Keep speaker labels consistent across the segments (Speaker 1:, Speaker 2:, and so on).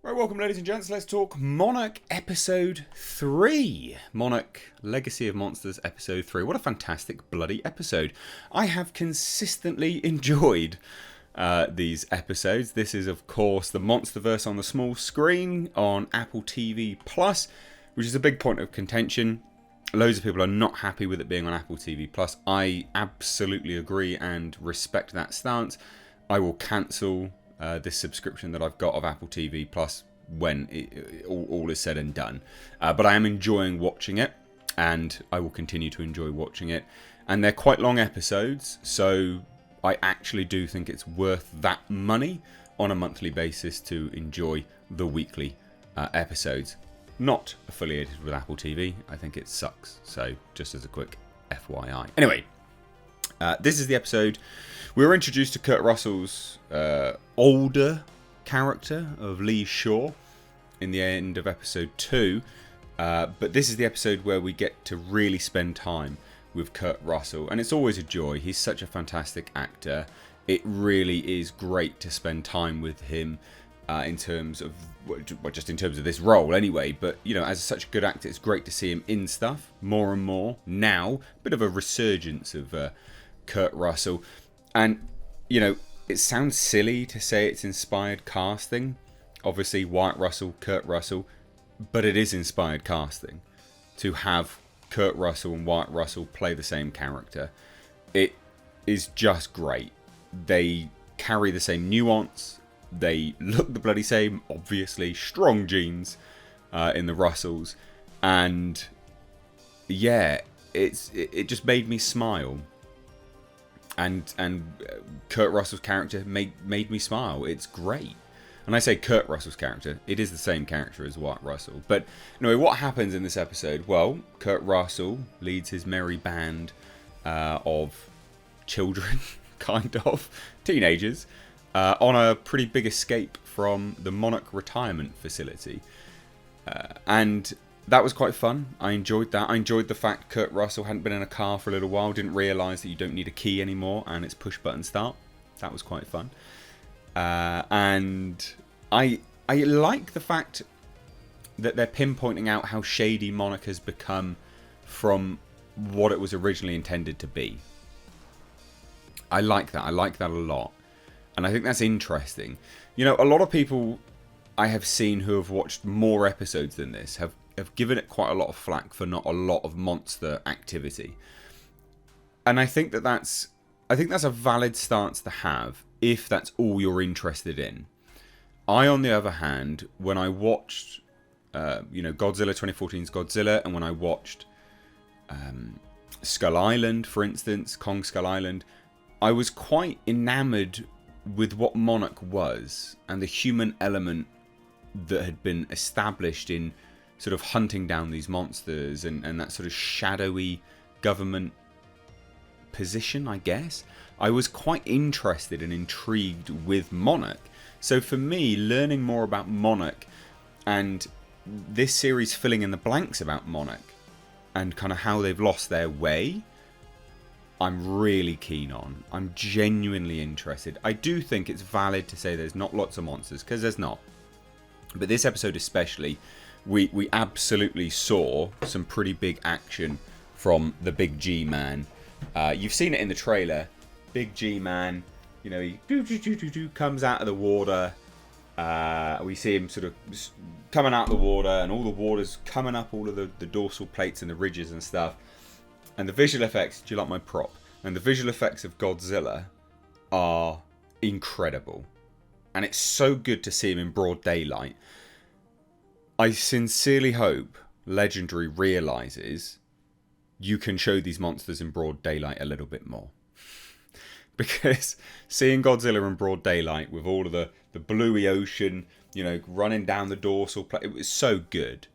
Speaker 1: Right, welcome ladies and gents, let's talk Monarch Episode 3. Monarch Legacy of Monsters Episode 3. What a fantastic bloody episode. I have consistently enjoyed these episodes. This is of course the Monsterverse on the small screen on Apple TV Plus, which is a big point of contention. Loads of people are not happy with it being on Apple TV Plus. I absolutely agree and respect that stance. I will cancel this subscription that I've got of Apple TV Plus when all is said and done. But I am enjoying watching it, and I will continue to enjoy watching it. And they're quite long episodes, so I actually do think it's worth that money on a monthly basis to enjoy the weekly episodes. Not affiliated with Apple TV. I think it sucks. So just as a quick FYI. Anyway, this is the episode. We were introduced to Kurt Russell's older character of Lee Shaw in the end of episode 2. But this is the episode where we get to really spend time with Kurt Russell. And it's always a joy. He's such a fantastic actor. It really is great to spend time with him in terms of, well, just in terms of this role anyway. But, you know, as such a good actor, it's great to see him in stuff more and more. Now, a bit of a resurgence of Kurt Russell. And, you know, it sounds silly to say it's inspired casting. Obviously, Wyatt Russell, Kurt Russell. But it is inspired casting. To have Kurt Russell and Wyatt Russell play the same character. It is just great. They carry the same nuance. They look the bloody same, obviously. Strong genes in the Russells. And, yeah, it just made me smile. And Kurt Russell's character made me smile. It's great. And I say Kurt Russell's character, it is the same character as Wyatt Russell. But anyway, what happens in this episode? Well, Kurt Russell leads his merry band of children, kind of, teenagers, on a pretty big escape from the Monarch retirement facility. And that was quite fun. I enjoyed that. I enjoyed the fact Kurt Russell hadn't been in a car for a little while, didn't realise that you don't need a key anymore, and it's push button start. That was quite fun. And I like the fact that they're pinpointing out how shady Monarch has become from what it was originally intended to be. I like that. I like that a lot. And I think that's interesting. You know, a lot of people I have seen who have watched more episodes than this have given it quite a lot of flack for not a lot of monster activity. And I think that's a valid stance to have if that's all you're interested in. I, on the other hand, when I watched Godzilla 2014's Godzilla, and when I watched Skull Island, for instance, Kong Skull Island, I was quite enamoured with what Monarch was and the human element that had been established in sort of hunting down these monsters and that sort of shadowy government position, I guess. I was quite interested and intrigued with Monarch. So for me, learning more about Monarch and this series filling in the blanks about Monarch and kind of how they've lost their way, I'm really keen on. I'm genuinely interested. I do think it's valid to say there's not lots of monsters, because there's not. But this episode especially, we absolutely saw some pretty big action from the Big G Man. You've seen it in the trailer. Big G Man, you know, he comes out of the water. We see him sort of coming out of the water, and all the water's coming up all of the dorsal plates and the ridges and stuff. And the visual effects, do you like my prop? And the visual effects of Godzilla are incredible. And it's so good to see him in broad daylight. I sincerely hope Legendary realises you can show these monsters in broad daylight a little bit more. Because seeing Godzilla in broad daylight with all of the bluey ocean, you know, running down the dorsal plate, it was so good.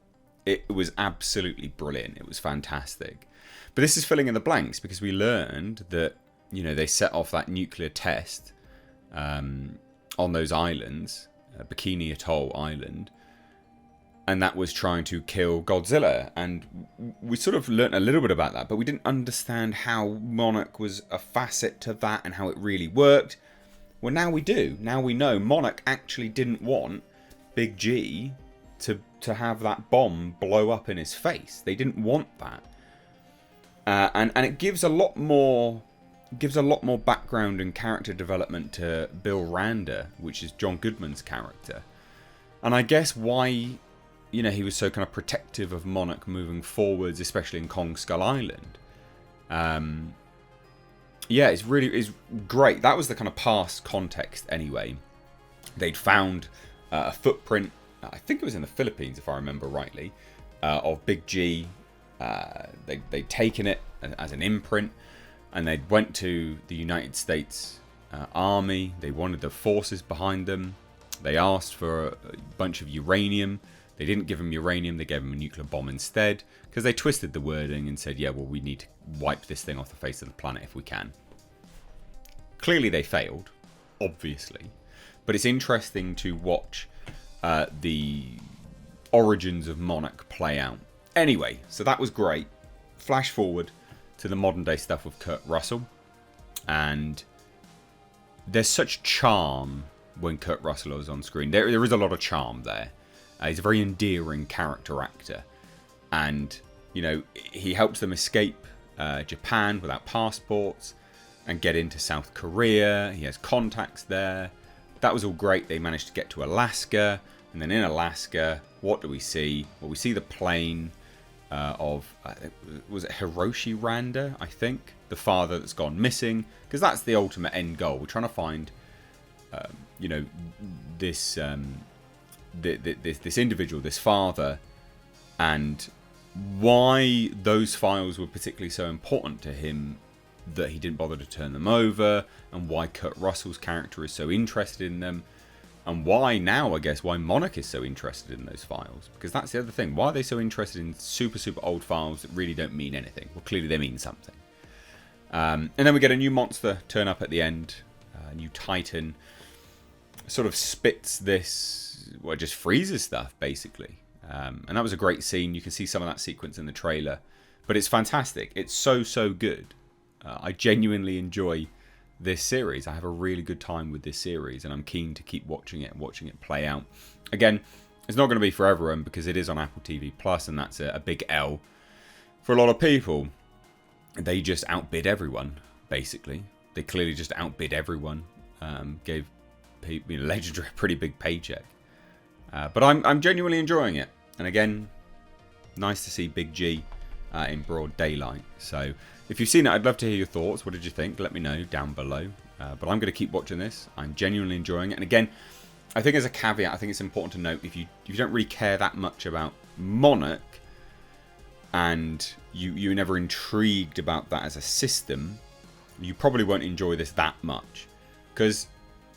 Speaker 1: It was absolutely brilliant. It was fantastic. But this is filling in the blanks because we learned that, you know, they set off that nuclear test on those islands, Bikini Atoll Island, and that was trying to kill Godzilla. And we sort of learnt a little bit about that, but we didn't understand how Monarch was a facet to that and how it really worked. Well, now we do. Now we know Monarch actually didn't want Big G to have that bomb blow up in his face. They didn't want that. And it gives a lot more background and character development to Bill Randa, which is John Goodman's character. And I guess why, you know, he was so kind of protective of Monarch moving forwards, especially in Kong Skull Island. Yeah, it's great. That was the kind of past context anyway. They'd found a footprint, I think it was in the Philippines if I remember rightly, of Big G. They'd taken it as an imprint, and they went to the United States Army. They wanted the forces behind them. They asked for a bunch of uranium. They didn't give them uranium. They gave them a nuclear bomb instead, because they twisted the wording and said, yeah, well, we need to wipe this thing off the face of the planet if we can. Clearly they failed, obviously. But it's interesting to watch the origins of Monarch play out. Anyway, so that was great. Flash forward to the modern day stuff with Kurt Russell. And there's such charm when Kurt Russell is on screen. There is a lot of charm there. He's a very endearing character actor. And, you know, he helps them escape Japan without passports and get into South Korea. He has contacts there. That was all great. They managed to get to Alaska. And then in Alaska, what do we see? Well, we see the plane of, was it Hiroshi Randa, I think? The father that's gone missing. Because that's the ultimate end goal. We're trying to find, you know, this individual, this father, and why those files were particularly so important to him that he didn't bother to turn them over, and why Kurt Russell's character is so interested in them, and why now, I guess, why Monarch is so interested in those files. Because that's the other thing. Why are they so interested in super, super old files that really don't mean anything? Well, clearly they mean something. And then we get a new monster turn up at the end, a new Titan. Sort of spits this, well, it just freezes stuff, basically. And that was a great scene. You can see some of that sequence in the trailer. But it's fantastic. It's so, so good. I genuinely enjoy this series. I have a really good time with this series, and I'm keen to keep watching it play out. Again, it's not going to be for everyone because it is on Apple TV Plus, and that's a big L for a lot of people. They just outbid everyone, basically. They clearly just outbid everyone. Gave Legendary a pretty big paycheck. But I'm genuinely enjoying it. And again, nice to see Big G in broad daylight. So if you've seen it, I'd love to hear your thoughts. What did you think? Let me know down below. But I'm going to keep watching this. I'm genuinely enjoying it. And again, I think as a caveat, I think it's important to note, if you don't really care that much about Monarch, and you're never intrigued about that as a system, you probably won't enjoy this that much. Because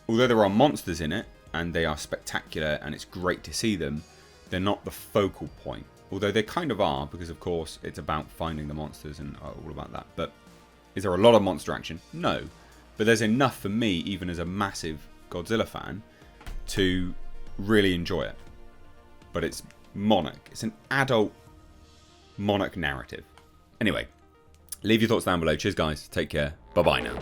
Speaker 1: although there are monsters in it, and they are spectacular, and it's great to see them, they're not the focal point. Although they kind of are, because of course it's about finding the monsters and all about that. But is there a lot of monster action? No. But there's enough for me, even as a massive Godzilla fan, to really enjoy it. But it's Monarch. It's an adult Monarch narrative. Anyway, leave your thoughts down below. Cheers, guys. Take care. Bye-bye now.